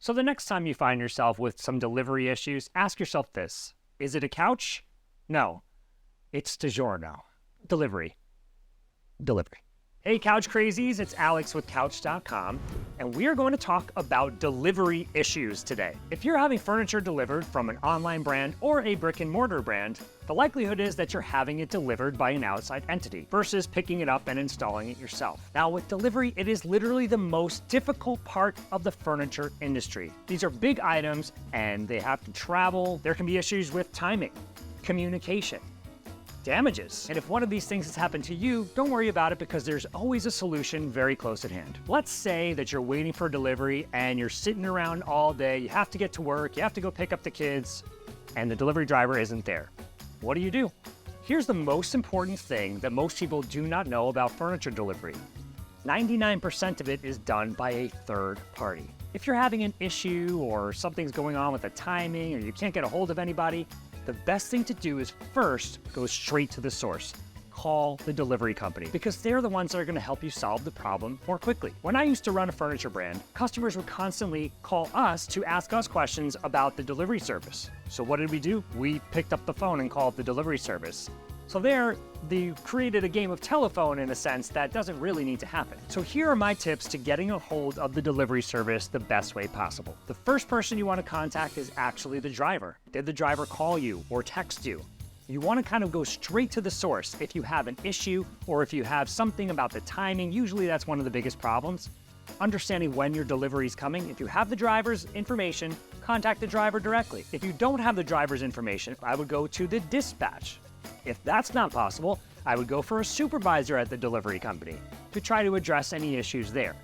So the next time you find yourself with some delivery issues, ask yourself this. Is it a couch? No, it's DiGiorno. Delivery. Hey Couch Crazies, it's Alex with Couch.com, and we are going to talk about delivery issues today. If you're having furniture delivered from an online brand or a brick and mortar brand, the likelihood is that you're having it delivered by an outside entity versus picking it up and installing it yourself. Now with delivery, it is literally the most difficult part of the furniture industry. These are big items and they have to travel. There can be issues with timing, communication, damages. And if one of these things has happened to you, don't worry about it because there's always a solution very close at hand. Let's say that you're waiting for delivery and you're sitting around all day, you have to get to work, you have to go pick up the kids, and the delivery driver isn't there. What do? Here's the most important thing that most people do not know about furniture delivery. 99% of it is done by a third party. If you're having an issue or something's going on with the timing or you can't get a hold of anybody, the best thing to do is first go straight to the source. Call the delivery company because they're the ones that are going to help you solve the problem more quickly. When I used to run a furniture brand, customers would constantly call us to ask us questions about the delivery service. So what did we do? We picked up the phone and called the delivery service. So they created a game of telephone in a sense that doesn't really need to happen. So here are my tips to getting a hold of the delivery service the best way possible. The first person you want to contact is actually the driver. Did the driver call you or text you? You want to kind of go straight to the source if you have an issue or if you have something about the timing. Usually that's one of the biggest problems. Understanding when your delivery is coming. If you have the driver's information, contact the driver directly. If you don't have the driver's information, I would go to the dispatch. If that's not possible, I would go for a supervisor at the delivery company to try to address any issues there.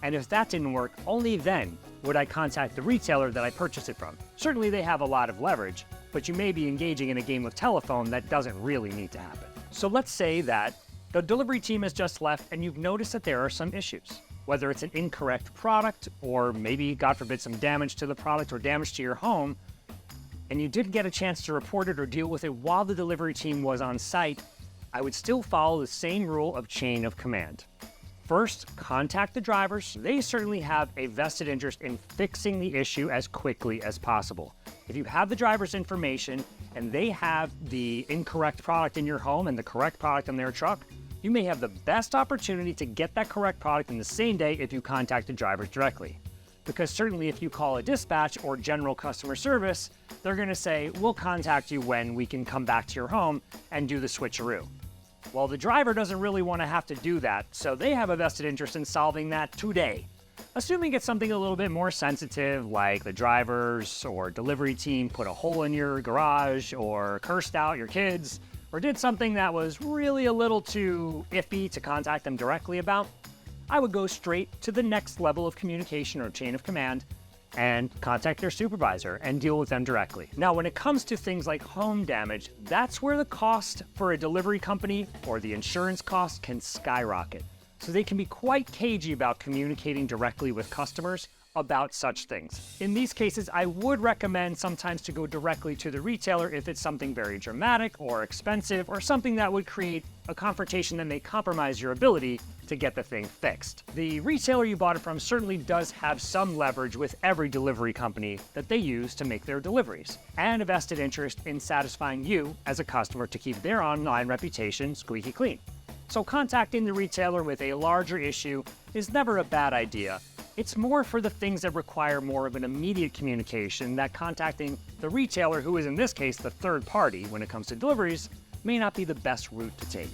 And if that didn't work, only then would I contact the retailer that I purchased it from. Certainly they have a lot of leverage, but you may be engaging in a game of telephone that doesn't really need to happen. So let's say that the delivery team has just left and you've noticed that there are some issues. Whether it's an incorrect product or maybe, God forbid, some damage to the product or damage to your home, and you didn't get a chance to report it or deal with it while the delivery team was on site, I would still follow the same rule of chain of command. First, contact the drivers. They certainly have a vested interest in fixing the issue as quickly as possible. If you have the driver's information and they have the incorrect product in your home and the correct product in their truck, you may have the best opportunity to get that correct product in the same day if you contact the drivers directly. Because certainly if you call a dispatch or general customer service, they're going to say, we'll contact you when we can come back to your home and do the switcheroo. Well, the driver doesn't really want to have to do that, so they have a vested interest in solving that today. Assuming it's something a little bit more sensitive, like the drivers or delivery team put a hole in your garage or cursed out your kids, or did something that was really a little too iffy to contact them directly about, I would go straight to the next level of communication or chain of command and contact their supervisor and deal with them directly. Now, when it comes to things like home damage, that's where the cost for a delivery company or the insurance cost can skyrocket. So they can be quite cagey about communicating directly with customers about such things. In these cases, I would recommend sometimes to go directly to the retailer if it's something very dramatic or expensive or something that would create a confrontation that may compromise your ability to get the thing fixed. The retailer you bought it from certainly does have some leverage with every delivery company that they use to make their deliveries, and a vested interest in satisfying you as a customer to keep their online reputation squeaky clean. So contacting the retailer with a larger issue is never a bad idea. It's more for the things that require more of an immediate communication that contacting the retailer, who is in this case the third party when it comes to deliveries, may not be the best route to take.